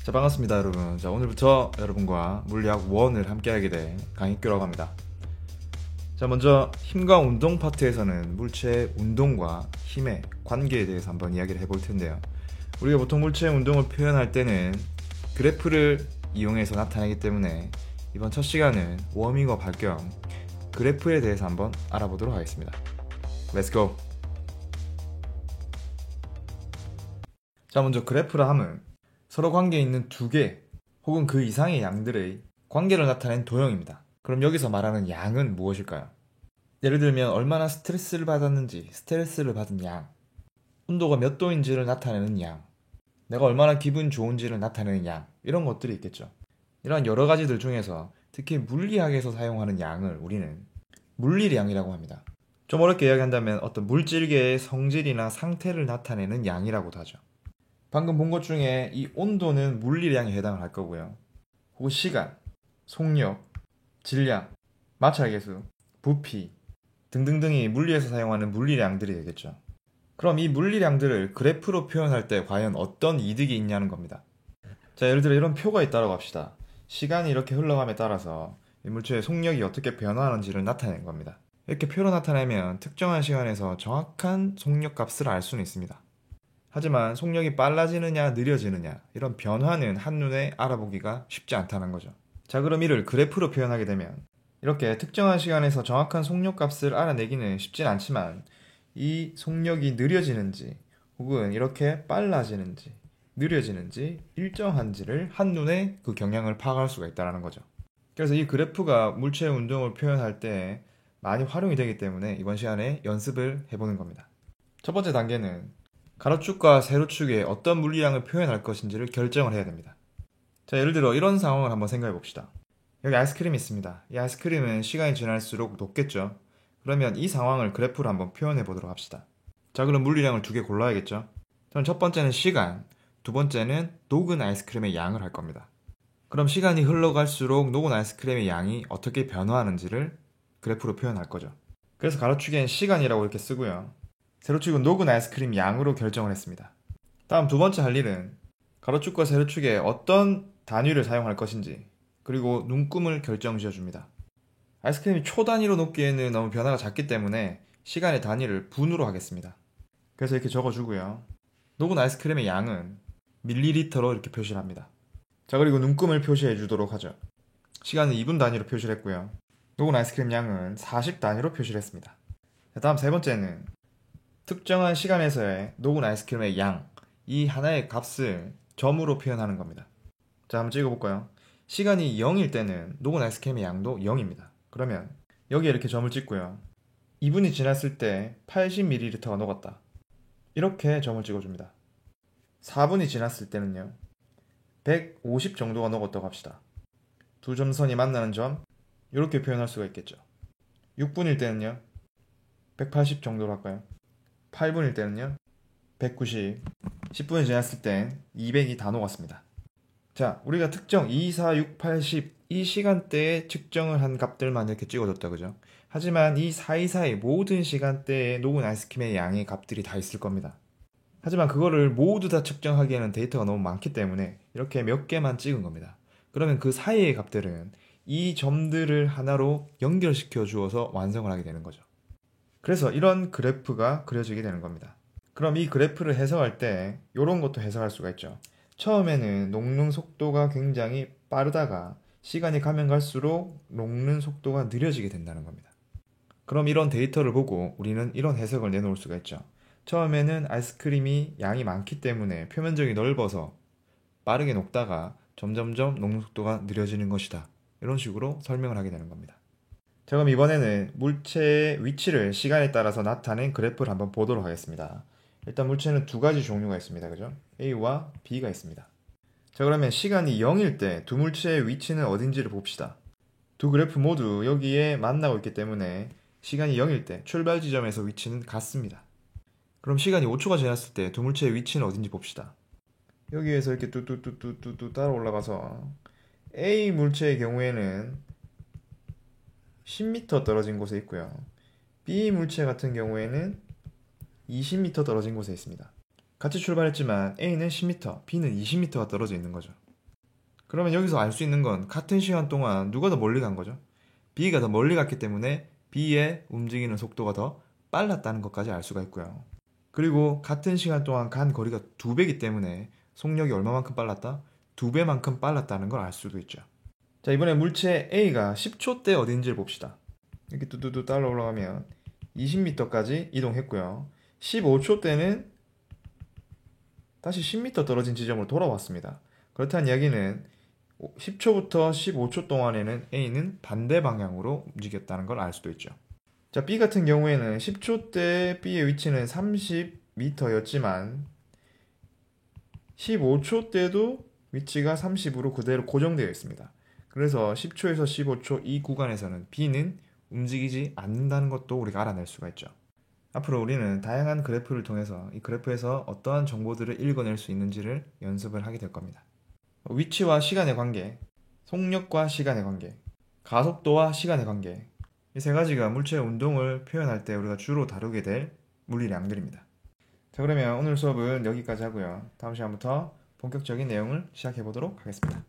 자, 반갑습니다, 여러분. 자, 오늘부터 여러분과 물리학 1을 함께하게 된 강익규라고 합니다. 자, 먼저 힘과 운동 파트에서는 물체의 운동과 힘의 관계에 대해서 한번 이야기를 해볼 텐데요. 우리가 보통 물체의 운동을 표현할 때는 그래프를 이용해서 나타내기 때문에 이번 첫 시간은 워밍업 할 겸 그래프에 대해서 한번 알아보도록 하겠습니다. Let's go! 자, 먼저 그래프라 함은 서로 관계에 있는 두 개 혹은 그 이상의 양들의 관계를 나타낸 도형입니다. 그럼 여기서 말하는 양은 무엇일까요? 예를 들면 얼마나 스트레스를 받았는지 스트레스를 받은 양, 온도가 몇 도인지를 나타내는 양, 내가 얼마나 기분 좋은지를 나타내는 양, 이런 것들이 있겠죠. 이러한 여러 가지들 중에서 특히 물리학에서 사용하는 양을 우리는 물리량이라고 합니다. 좀 어렵게 이야기한다면 어떤 물질계의 성질이나 상태를 나타내는 양이라고도 하죠. 방금 본 것 중에 이 온도는 물리량에 해당을 할 거고요. 혹은 시간, 속력, 질량, 마찰계수, 부피 등등등이 물리에서 사용하는 물리량들이 되겠죠. 그럼 이 물리량들을 그래프로 표현할 때 과연 어떤 이득이 있냐는 겁니다. 자, 예를 들어 이런 표가 있다고 합시다. 시간이 이렇게 흘러감에 따라서 이 물체의 속력이 어떻게 변화하는지를 나타내는 겁니다. 이렇게 표로 나타내면 특정한 시간에서 정확한 속력 값을 알 수는 있습니다. 하지만 속력이 빨라지느냐 느려지느냐 이런 변화는 한눈에 알아보기가 쉽지 않다는 거죠. 자, 그럼 이를 그래프로 표현하게 되면 이렇게 특정한 시간에서 정확한 속력 값을 알아내기는 쉽진 않지만 이 속력이 느려지는지 혹은 이렇게 빨라지는지 느려지는지 일정한지를 한눈에 그 경향을 파악할 수가 있다는 거죠. 그래서 이 그래프가 물체의 운동을 표현할 때 많이 활용이 되기 때문에 이번 시간에 연습을 해보는 겁니다. 첫 번째 단계는 가로축과 세로축에 어떤 물리량을 표현할 것인지를 결정을 해야 됩니다. 자, 예를 들어 이런 상황을 한번 생각해 봅시다. 여기 아이스크림이 있습니다. 이 아이스크림은 시간이 지날수록 녹겠죠. 그러면 이 상황을 그래프로 한번 표현해 보도록 합시다. 자, 그럼 물리량을 두 개 골라야겠죠. 그럼 첫 번째는 시간, 두 번째는 녹은 아이스크림의 양을 할 겁니다. 그럼 시간이 흘러갈수록 녹은 아이스크림의 양이 어떻게 변화하는지를 그래프로 표현할 거죠. 그래서 가로축엔 시간이라고 이렇게 쓰고요. 세로축은 녹은 아이스크림 양으로 결정을 했습니다. 다음 두 번째 할 일은 가로축과 세로축에 어떤 단위를 사용할 것인지 그리고 눈금을 결정 지어줍니다. 아이스크림이 초 단위로 녹기에는 너무 변화가 작기 때문에 시간의 단위를 분으로 하겠습니다. 그래서 이렇게 적어주고요. 녹은 아이스크림의 양은 밀리리터로 이렇게 표시를 합니다. 자, 그리고 눈금을 표시해 주도록 하죠. 시간은 2분 단위로 표시를 했고요. 녹은 아이스크림 양은 40 단위로 표시를 했습니다. 자, 다음 세 번째는 특정한 시간에서의 녹은 아이스크림의 양, 이 하나의 값을 점으로 표현하는 겁니다. 자, 한번 찍어볼까요? 시간이 0일 때는 녹은 아이스크림의 양도 0입니다. 그러면 여기에 이렇게 점을 찍고요. 2분이 지났을 때 80ml가 녹았다. 이렇게 점을 찍어줍니다. 4분이 지났을 때는요. 150 정도가 녹았다고 합시다. 두 점선이 만나는 점, 이렇게 표현할 수가 있겠죠. 6분일 때는요. 180 정도로 할까요? 8분일 때는요 190, 10분이 지났을 땐 200이 다 녹았습니다. 자, 우리가 특정 2, 4, 6, 80 이 시간대에 측정을 한 값들만 이렇게 찍어줬다, 그죠? 하지만 이 사이사이 모든 시간대에 녹은 아이스크림의 양의 값들이 다 있을 겁니다. 하지만 그거를 모두 다 측정하기에는 데이터가 너무 많기 때문에 이렇게 몇 개만 찍은 겁니다. 그러면 그 사이의 값들은 이 점들을 하나로 연결시켜 주어서 완성을 하게 되는 거죠. 그래서 이런 그래프가 그려지게 되는 겁니다. 그럼 이 그래프를 해석할 때 이런 것도 해석할 수가 있죠. 처음에는 녹는 속도가 굉장히 빠르다가 시간이 가면 갈수록 녹는 속도가 느려지게 된다는 겁니다. 그럼 이런 데이터를 보고 우리는 이런 해석을 내놓을 수가 있죠. 처음에는 아이스크림이 양이 많기 때문에 표면적이 넓어서 빠르게 녹다가 점점점 녹는 속도가 느려지는 것이다. 이런 식으로 설명을 하게 되는 겁니다. 자, 그럼 이번에는 물체의 위치를 시간에 따라서 나타낸 그래프를 한번 보도록 하겠습니다. 일단 물체는 두 가지 종류가 있습니다. 그죠? A와 B가 있습니다. 자, 그러면 시간이 0일 때 두 물체의 위치는 어딘지를 봅시다. 두 그래프 모두 여기에 만나고 있기 때문에 시간이 0일 때 출발 지점에서 위치는 같습니다. 그럼 시간이 5초가 지났을 때 두 물체의 위치는 어딘지 봅시다. 여기에서 이렇게 뚜뚜뚜뚜뚜 따라 올라가서 A 물체의 경우에는 10m 떨어진 곳에 있고요. B 물체 같은 경우에는 20m 떨어진 곳에 있습니다. 같이 출발했지만 A는 10m, B는 20m가 떨어져 있는 거죠. 그러면 여기서 알 수 있는 건 같은 시간 동안 누가 더 멀리 간 거죠? B가 더 멀리 갔기 때문에 B의 움직이는 속도가 더 빨랐다는 것까지 알 수가 있고요. 그리고 같은 시간 동안 간 거리가 2배이기 때문에 속력이 얼마만큼 빨랐다? 2배만큼 빨랐다는 걸 알 수도 있죠. 자, 이번에 물체 A가 10초 때 어딘지를 봅시다. 이렇게 뚜뚜뚜 따라 올라가면 20m까지 이동했고요. 15초 때는 다시 10m 떨어진 지점으로 돌아왔습니다. 그렇다는 이야기는 10초부터 15초 동안에는 A는 반대 방향으로 움직였다는 걸 알 수도 있죠. 자, B 같은 경우에는 10초 때 B의 위치는 30m였지만 15초 때도 위치가 30으로 그대로 고정되어 있습니다. 그래서 10초에서 15초 이 구간에서는 B는 움직이지 않는다는 것도 우리가 알아낼 수가 있죠. 앞으로 우리는 다양한 그래프를 통해서 이 그래프에서 어떠한 정보들을 읽어낼 수 있는지를 연습을 하게 될 겁니다. 위치와 시간의 관계, 속력과 시간의 관계, 가속도와 시간의 관계, 이 세 가지가 물체의 운동을 표현할 때 우리가 주로 다루게 될 물리량들입니다. 자, 그러면 오늘 수업은 여기까지 하고요. 다음 시간부터 본격적인 내용을 시작해 보도록 하겠습니다.